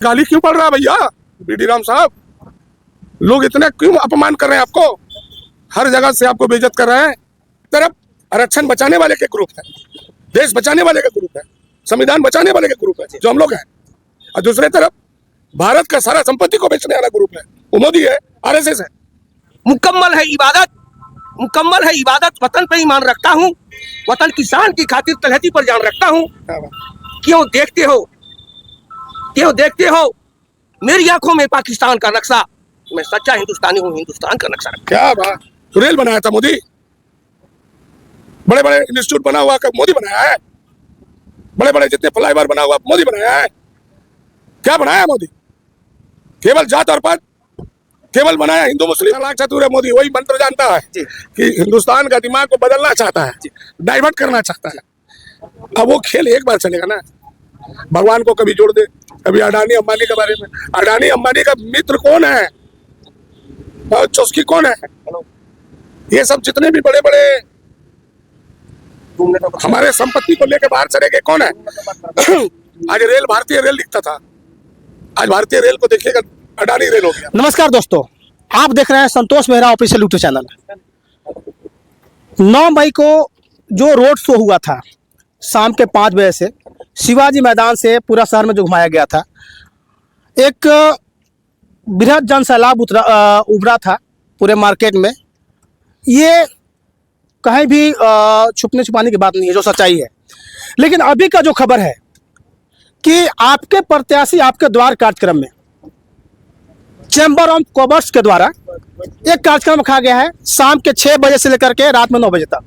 गाली क्यों पड़ रहा है भैया बीडी राम साहब? लोग इतने क्यों अपमान कर रहे हैं आपको? हर जगह से आपको बेइज्जत कर रहे हैं। तरफ आरक्षण बचाने वाले के ग्रुप है, देश बचाने वाले का ग्रुप है, संविधान बचाने वाले के ग्रुप है जो हम लोग हैं, और दूसरे तरफ भारत का सारा संपत्ति को बेचने वाला ग्रुप है, वो मोदी है, आरएसएस है। मुकम्मल है इबादत, वतन पे ईमान रखता हूँ, वतन की शान की खातिर तलहटी पर जान रखता हूँ। क्यों देखते हो मेरी आंखों में पाकिस्तान का नक्शा? मैं सच्चा हिंदुस्तानी हूँ, हिंदुस्तान का नक्शा रखता। क्या बात, रेल बनाया था मोदी, बड़े बड़े इंस्टीट्यूट बना हुआ मोदी बनाया है, बड़े बड़े जितने फ्लाईओवर बना हुआ मोदी बनाया है। क्या बनाया मोदी? केवल जात और पात, केवल बनाया हिंदू मुस्लिम लाख चतुर है मोदी। वही मंत्र जानता है कि हिंदुस्तान का दिमाग को बदलना चाहता है, डाइवर्ट करना चाहता है। अब वो खेल एक बार चलेगा ना, भगवान को कभी जोड़ दे, कभी अडानी अंबानी के बारे में। अडानी अंबानी का मित्र कौन है और चौस्की कौन है? ये सब जितने भी बड़े बड़े हमारे संपत्ति को लेकर बाहर चले गए कौन है? आज रेल भारतीय रेल दिखता था, आज भारतीय रेल को देखिएगा अडानी रेल हो गया। नमस्कार दोस्तों, आप देख रहे हैं संतोष मेहरा ऑफिशियल यूट्यूब चैनल। 9 मई को जो रोड शो हुआ था शाम के 5 बजे से शिवाजी मैदान से पूरा शहर में जो घुमाया गया था, एक बृहद जन सैलाब उभरा था पूरे मार्केट में। ये कहीं भी छुपने छुपाने की बात नहीं है, जो सच्चाई है। लेकिन अभी का जो खबर है कि आपके प्रत्याशी आपके द्वार कार्यक्रम में चैम्बर ऑफ कॉमर्स के द्वारा एक कार्यक्रम रखा गया है शाम के 6 बजे से लेकर के रात में 9 बजे तक,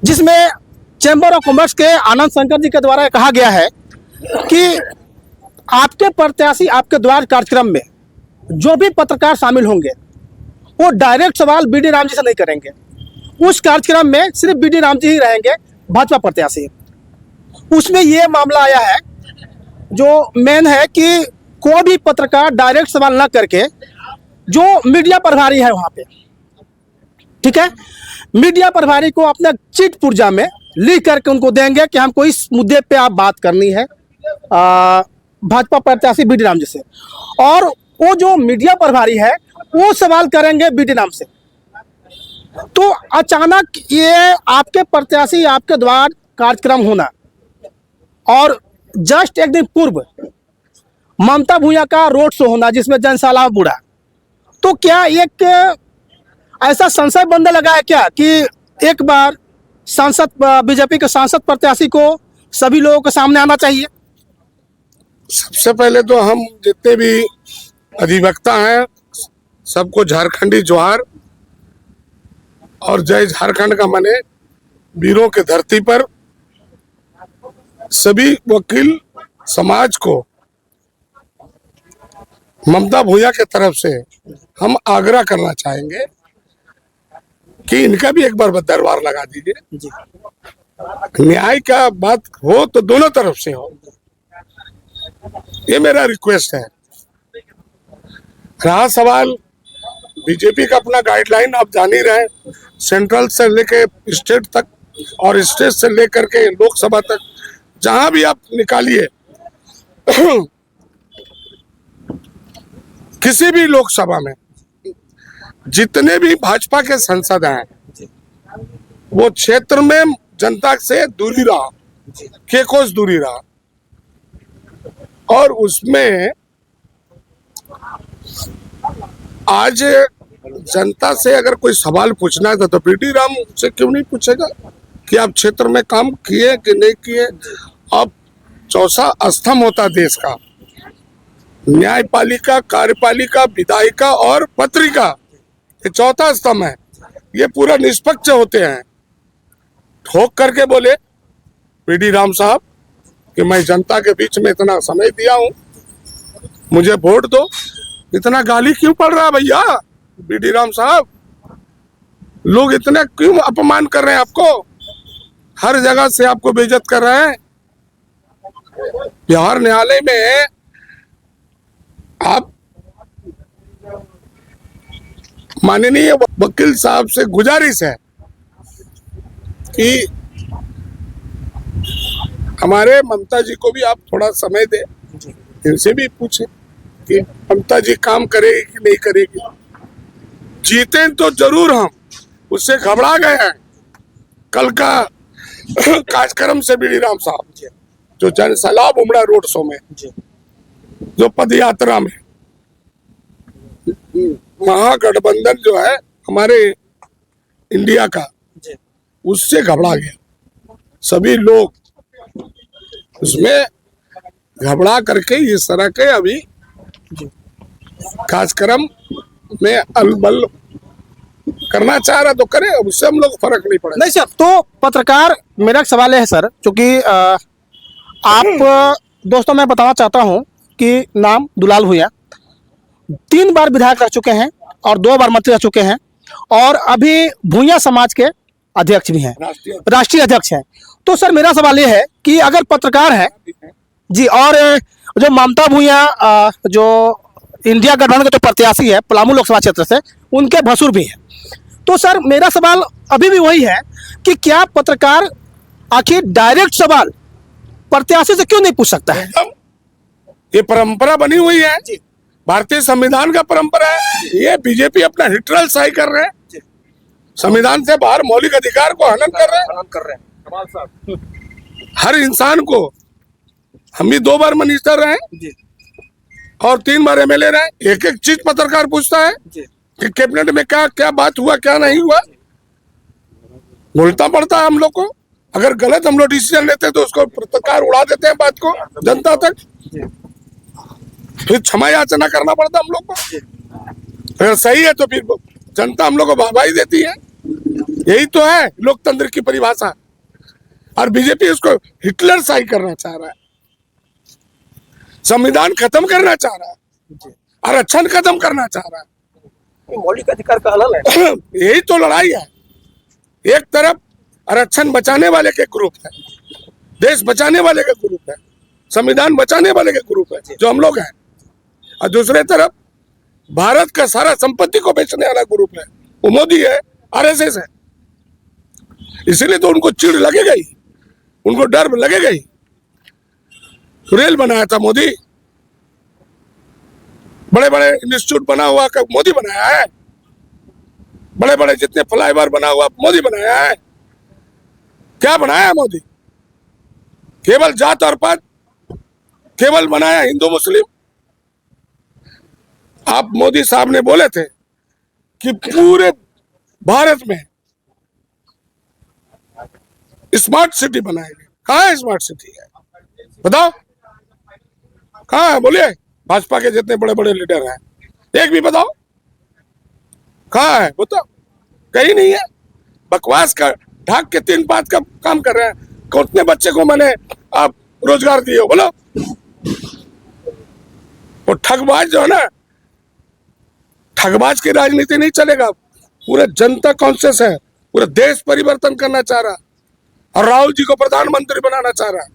जिसमें चैम्बर ऑफ कॉमर्स के आनंद शंकर जी के द्वारा कहा गया है कि आपके प्रत्याशी आपके द्वार कार्यक्रम में जो भी पत्रकार शामिल होंगे वो डायरेक्ट सवाल बीडी राम जी से नहीं करेंगे। उस कार्यक्रम में सिर्फ बीडी राम जी ही रहेंगे, भाजपा प्रत्याशी। उसमें ये मामला आया है, जो मेन है कि कोई भी पत्रकार डायरेक्ट सवाल ना करके जो मीडिया प्रभारी है वहाँ पे, ठीक है, मीडिया प्रभारी को अपने चिट पुर्जा में लिख करके उनको देंगे कि हमको इस मुद्दे पे आप बात करनी है भाजपा प्रत्याशी बीडी राम जी से, और वो जो मीडिया प्रभारी है वो सवाल करेंगे बीडी राम से। तो अचानक ये आपके प्रत्याशी आपके द्वार कार्यक्रम होना और जस्ट एक दिन पूर्व ममता भूया का रोड शो होना जिसमें जनसैलाब बुढ़ा, तो क्या एक ऐसा संशय बनने लगा है क्या कि एक बार सांसद बीजेपी के सांसद प्रत्याशी को सभी लोगों के सामने आना चाहिए? सबसे पहले तो हम जितने भी अधिवक्ता हैं सबको झारखंडी जोहार और जय झारखंड का माने। वीरों के धरती पर सभी वकील समाज को ममता भूया के तरफ से हम आग्रह करना चाहेंगे कि इनका भी एक बार दरबार लगा दीजिए। न्याय का बात हो तो दोनों तरफ से हो, ये मेरा रिक्वेस्ट है। रहा सवाल बीजेपी का अपना गाइडलाइन आप जान ही रहे, सेंट्रल से लेके स्टेट तक और स्टेट से लेकर के लोकसभा तक जहां भी आप निकालिए किसी भी लोकसभा में जितने भी भाजपा के सांसद हैं वो क्षेत्र में जनता से दूरी रहा, केकोस दूरी रहा, और उसमें आज जनता से अगर कोई सवाल पूछना है तो बीडी राम से क्यों नहीं पूछेगा कि आप क्षेत्र में काम किए कि नहीं किए। अब चौथा स्तंभ होता देश का, न्यायपालिका, कार्यपालिका, विधायिका और पत्रिका, ये चौथा स्तंभ है। ये पूरा निष्पक्ष होते हैं। ठोक करके बोले बीडी राम साहब कि मैं जनता के बीच में इतना समय दिया हूं, मुझे वोट दो। इतना गाली क्यों पड़ रहा है भैया बीडी राम साहब? लोग इतने क्यों अपमान कर रहे हैं आपको? हर जगह से आपको बेइज्जत कर रहे हैं। बिहार न्यायालय में आप माननीय वकील साहब से गुजारिश है कि हमारे ममता जी को भी आप थोड़ा समय दें इनसे भी पूछे कि ममता जी काम करेगी कि नहीं करेगी। जीते तो जरूर हम, उससे घबरा गए हैं। कल का कार्यक्रम से बीडी राम साहब जो जन सैलाब उमड़ा रोड शो में, जो पद यात्रा में, महागठबंधन जो है हमारे इंडिया का, उससे घबरा गया। सभी लोग उसमें घबरा करके इस तरह के अभी कार्यक्रम में अलबल करना चाह रहा तो करे, अब उससे हम लोग फर्क नहीं पड़ेगा। नहीं सर, तो पत्रकार, मेरा एक सवाल है सर, क्योंकि आप दोस्तों मैं बताना चाहता हूं कि नाम दुलाल भुइयां 3 बार विधायक रह चुके हैं और 2 बार मंत्री रह चुके हैं, और अभी भुइयां समाज के अध्यक्ष भी हैं, राष्ट्रीय अध्यक्ष हैं। तो सर मेरा सवाल ये है कि अगर पत्रकार है जी, और जो ममता भुइयां जो इंडिया गठबंधन के जो प्रत्याशी है पलामू लोकसभा क्षेत्र से, उनके भसुर भी हैं, तो सर मेरा सवाल अभी भी वही है कि क्या पत्रकार आखिर डायरेक्ट सवाल प्रत्याशी से क्यों नहीं पूछ सकता है? ये परंपरा बनी हुई है, भारतीय संविधान का परंपरा है। ये बीजेपी अपना हिटरल सही कर रहे हैं, संविधान से बाहर मौलिक अधिकार को हनन कर रहे हैं। हर इंसान को, हम भी 2 बार मिनिस्टर रहे और 3 बार एमएलए रहे, एक एक चीज पत्रकार पूछता है कि कैबिनेट में क्या क्या बात हुआ, क्या नहीं हुआ, बोलता पड़ता है हम लोग को। अगर गलत हम लोग डिसीजन लेते हैं तो उसको पत्रकार उड़ा देते हैं बात को जनता तक, फिर क्षमा याचना करना पड़ता हम लोग को। अगर सही है तो फिर जनता हम लोग को वाहवाही देती है। यही तो है लोकतंत्र की परिभाषा। और बीजेपी उसको हिटलर शाही करना चाह रहा है, संविधान खत्म करना चाह रहा है, आरक्षण खत्म करना चाह रहा है। मौलिक अधिकार का हनन है। यही तो लड़ाई है। एक तरफ आरक्षण बचाने वाले के ग्रुप है, देश बचाने वाले के ग्रुप है, संविधान बचाने वाले के ग्रुप है जो हम लोग हैं, और दूसरे तरफ भारत का सारा संपत्ति को बेचने वाला ग्रुप है, वो मोदी है, आरएसएस है। इसीलिए तो उनको चिढ़ लगेगा ही, उनको डर लगेगा ही। रेल बनाया था मोदी, बड़े बड़े इंस्टीट्यूट बना हुआ मोदी बनाया है, बड़े बड़े जितने फ्लाईओवर बना हुआ मोदी बनाया है। क्या बनाया है मोदी? केवल जात और पात, केवल बनाया हिंदू मुस्लिम। आप मोदी साहब ने बोले थे कि पूरे भारत में स्मार्ट सिटी बनाएंगे। कहाँ है स्मार्ट सिटी है? बताओ कहाँ है? बोलिए, भाजपा के जितने बड़े बड़े लीडर हैं एक भी बताओ कहाँ है? बताओ, कहीं नहीं है। बकवास का ढाक के 3 बात का काम कर रहे हैं। कितने बच्चे को मैंने आप रोजगार दिए हो बोलो? वो ठगबाज जो है ना, ठगबाज की राजनीति नहीं चलेगा। पूरा जनता कॉन्शियस है, पूरा देश परिवर्तन करना चाह रहा, और राहुल जी को प्रधानमंत्री बनाना चाह रहा है,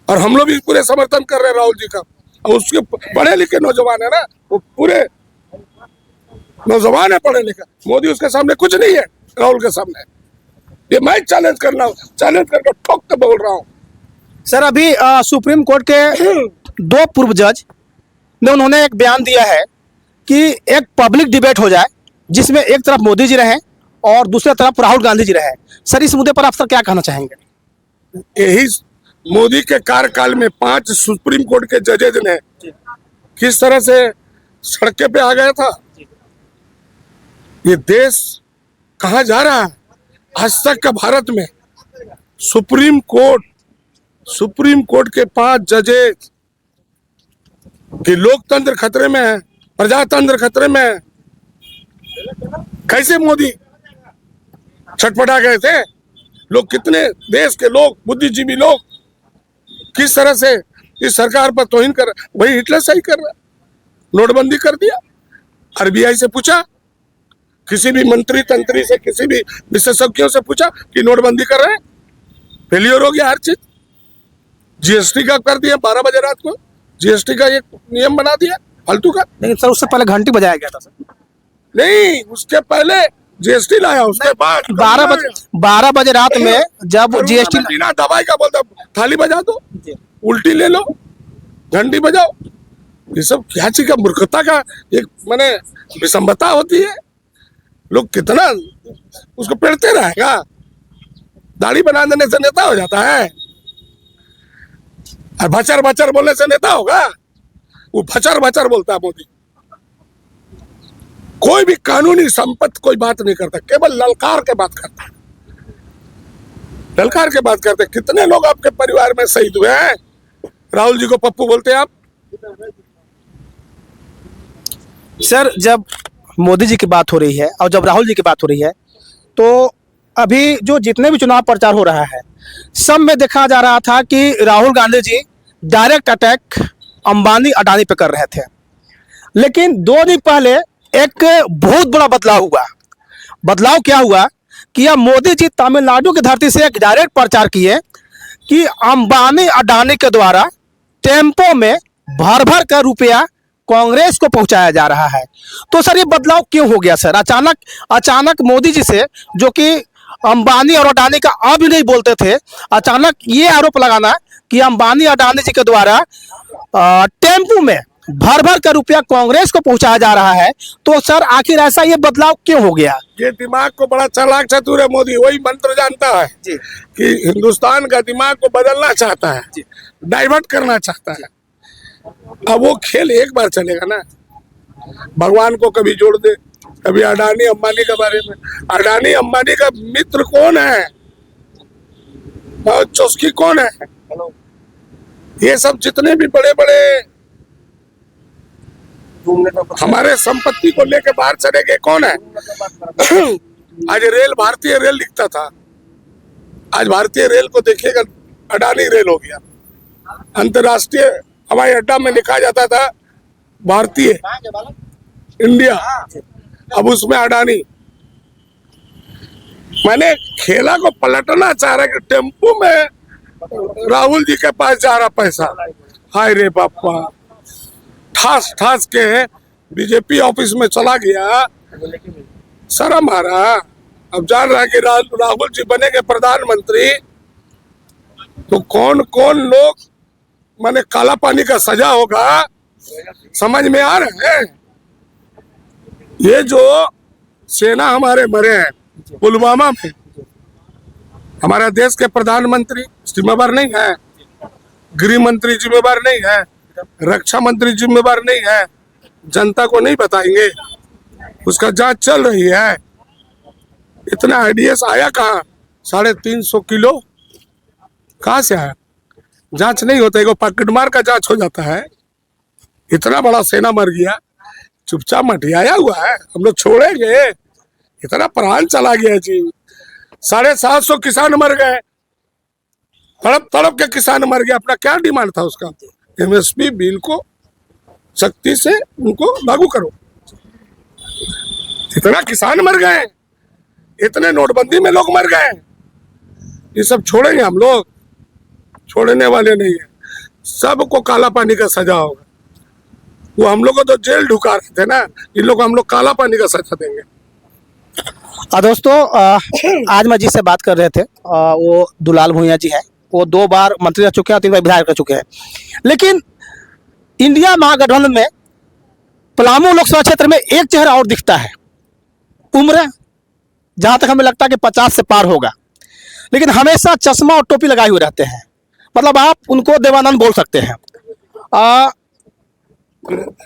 और हम लोग भी पूरे समर्थन कर रहे हैं राहुल जी का। और उसके पढ़े लिखे नौजवान है ना, वो पूरे नौजवान है पढ़े लिखे। मोदी उसके सामने कुछ नहीं है, राहुल के सामने। ये मैं चैलेंज करके ठोक के बोल रहा हूँ। सर अभी सुप्रीम कोर्ट के 2 पूर्व जज ने उन्होंने एक बयान दिया है कि एक पब्लिक डिबेट हो जाए जिसमें एक तरफ मोदी जी रहे और दूसरी तरफ राहुल गांधी जी रहे। सर इस मुद्दे पर आप सर क्या कहना चाहेंगे? यही मोदी के कार्यकाल में 5 सुप्रीम कोर्ट के जजेज ने किस तरह से सड़के पे आ गया था। ये देश कहाँ जा रहा है? आज तक का भारत में सुप्रीम कोर्ट के 5 जजेज कि लोकतंत्र खतरे में है, प्रजातंत्र खतरे में है। कैसे मोदी छटपटा गए थे? लोग कितने देश के लोग, बुद्धिजीवी लोग किस तरह से इस सरकार पर तौहीन कर, वही हिटलर सही कर रहा। नोटबंदी कर दिया। आरबीआई से पूछा, किसी भी मंत्री तंत्री से, किसी भी विशेषज्ञों से पूछा कि नोटबंदी कर रहे हैं, फेलियर हो गया हर चीज। जीएसटी का कर दिया 12 बजे रात को, जीएसटी का एक नियम बना दिया फालतू का। लेकिन सर उससे पहले घंटी बजाया गया था सर। नहीं, उसके पहले जीएसटी लाया, उसके बाद 12 बजे रात में जब जीएसटी बिना दवाई का बोलता थाली बजा दो, उल्टी ले लो, घंटी बजाओ। ये सब क्या चीज का मूर्खता का एक माने विषमता होती है। लोग कितना उसको पेड़ते रहेगा। दाढ़ी बना देने से नेता हो जाता है और भचर भचर बोलने से नेता होगा? वो भचर भचर बोलता है मोदी। कोई भी कानूनी संपत्ति कोई बात नहीं करता, केवल ललकार के बात करता है। ललकार के बात करते। कितने लोग आपके परिवार में शहीद हुए हैं? राहुल जी को पप्पू बोलते हैं आप? सर, जब मोदी जी की बात हो रही है और जब राहुल जी की बात हो रही है, तो अभी जो जितने भी चुनाव प्रचार हो रहा है, सब में देखा जा रहा था कि राहुल गांधी जी डायरेक्ट अटैक अंबानी अडानी पे कर रहे थे। लेकिन 2 दिन पहले एक बहुत बड़ा बदलाव हुआ। बदलाव क्या हुआ कि अब मोदी जी तमिलनाडु की धरती से एक डायरेक्ट प्रचार किए कि अंबानी अडानी के द्वारा टेम्पो में भर भर कर रुपया कांग्रेस को पहुंचाया जा रहा है। तो सर, ये बदलाव क्यों हो गया सर? अचानक मोदी जी से, जो कि अंबानी और अडानी का अब नहीं बोलते थे, अचानक ये आरोप लगाना कि अंबानी अडानी जी के द्वारा टेम्पो में भर भर कर रुपया कांग्रेस को पहुंचाया जा रहा है। तो सर, आखिर ऐसा ये बदलाव क्यों हो गया? ये दिमाग को बड़ा चालाक चतुर है मोदी। वही मंत्र जानता है जी। कि हिंदुस्तान का दिमाग को बदलना चाहता है, डाइवर्ट करना चाहता है। अब वो खेल एक बार चलेगा ना। भगवान को कभी जोड़ दे, कभी अडानी अंबानी के बारे में। अडानी अंबानी का मित्र कौन है और चुस्की कौन है? ये सब जितने भी बड़े बड़े हमारे संपत्ति को लेके बाहर चले गए कौन है? आज रेल, भारतीय रेल दिखता था, आज भारतीय रेल को देखिएगा अडानी रेल हो गया। अंतरराष्ट्रीय हवाई अड्डा में लिखा जाता था भारतीय इंडिया, अब उसमें अडानी। मैंने खेला को पलटना चाह रहा कि टेम्पो में राहुल जी के पास जा रहा पैसा। हाय रे बापा, ठास ठास के बीजेपी ऑफिस में चला गया। शर्म आ रहा। अब जान रहा है कि राहुल जी बनेंगे प्रधानमंत्री तो कौन कौन लोग माने काला पानी का सजा होगा, समझ में आ रहे हैं? ये जो सेना हमारे मरे हैं पुलवामा में, हमारा देश के प्रधानमंत्री जिम्मेवार नहीं है, गृह मंत्री जिम्मेवार नहीं है, रक्षा मंत्री जिम्मेवार नहीं है। जनता को नहीं बताएंगे? उसका जांच चल रही है। इतना आईडीएस आया कहाँ? 350 किलो कहाँ से आया? जांच नहीं होता है, पॉकेटमार का जांच हो जाता है। इतना बड़ा सेना मर गया, चुपचाप मटियाया हुआ है। हम लोग छोड़ेंगे? इतना प्राण चला गया जी। 750 किसान मर गए, तड़प तड़प के किसान मर गया। अपना क्या डिमांड था उसका? एमएसपी बिल को सख्ती से उनको लागू करो। इतना किसान मर गए, इतने नोटबंदी में लोग मर गए। ये सब छोड़ेंगे हम लोग? छोड़ने वाले नहीं है। सबको काला पानी का सजा होगा। वो हम लोग को तो जेल ढुका रहे थे ना, इन लोग हम लोग काला पानी का सजा देंगे। दोस्तों, आज मैं जिससे बात कर रहे थे वो दुलाल भुइयां जी हैं। वो 2 बार मंत्री रह चुके हैं और 3 बार विधायक रह चुके हैं। लेकिन इंडिया महागठबंधन में पलामू लोकसभा क्षेत्र में एक चेहरा और दिखता है। उम्र जहां तक हमें लगता है कि 50 से पार होगा, लेकिन हमेशा चश्मा और टोपी लगाए हुए रहते हैं। मतलब आप उनको देवानंद बोल सकते हैं।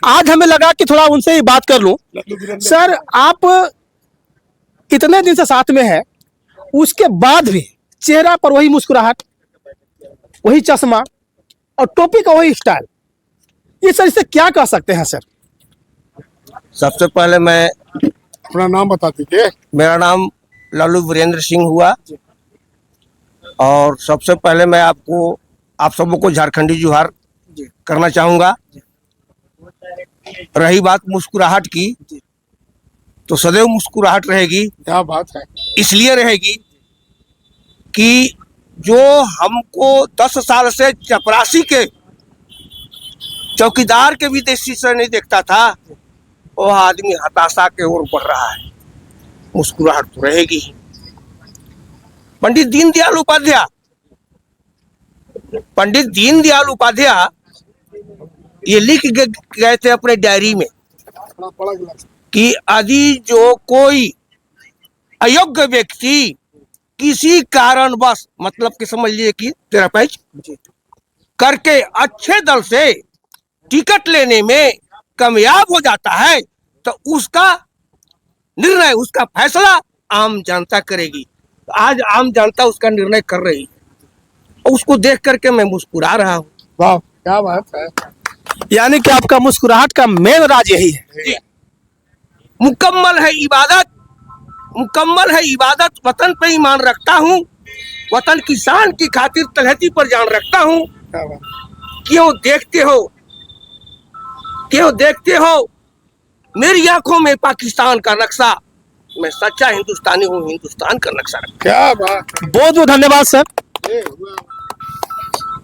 आज हमें लगा कि थोड़ा उनसे ही बात कर लूं। सर, आप इतने दिन से साथ में हैं, उसके बाद भी चेहरा पर वही मुस्कुराहट, वही चश्मा और टोपी का वही स्टाइल। ये सर, इससे क्या कह सकते हैं सर? सबसे पहले मैं अपना नाम बता दीजिए। मेरा नाम लालू वीरेंद्र सिंह हुआ और सबसे पहले मैं आप सबको झारखंडी जोहार करना चाहूँगा। रही बात मुस्कुराहट की, तो सदैव मुस्कुराहट रहेगी। क्या बात है? इसलिए रहेगी कि जो हमको 10 साल से चपरासी के चौकीदार के भी दृष्टि से नहीं देखता था, वो आदमी हताशा के ओर बढ़ रहा है। मुस्कुराहट तो रहेगी ही। पंडित दीनदयाल उपाध्याय ये लिख गए थे अपने डायरी में कि यदि जो कोई अयोग्य व्यक्ति किसी कारणवश, मतलब कि समझ लीजिए कि तेरा पैच करके अच्छे दल से टिकट लेने में कामयाब हो जाता है तो उसका निर्णय, उसका फैसला आम जनता करेगी। आज आम जनता उसका निर्णय कर रही है, उसको देख करके मैं मुस्कुरा रहा हूँ। वाह क्या बात है। यानी कि आपका मुस्कुराहट का मेन राज यही है। मुकम्मल है इबादत, मुकम्मल है इबादत। वतन पे ईमान रखता हूँ, वतन की शान की खातिर तलहटी पर जान रखता हूँ। क्या बात। क्यों देखते हो, क्यों देखते हो मेरी आंखों में पाकिस्तान का नक्शा? मैं सच्चा हिंदुस्तानी हूँ, हिंदुस्तान का नक्शा रखता हूं। क्या बात। बहुत बहुत धन्यवाद सर। ये हुआ।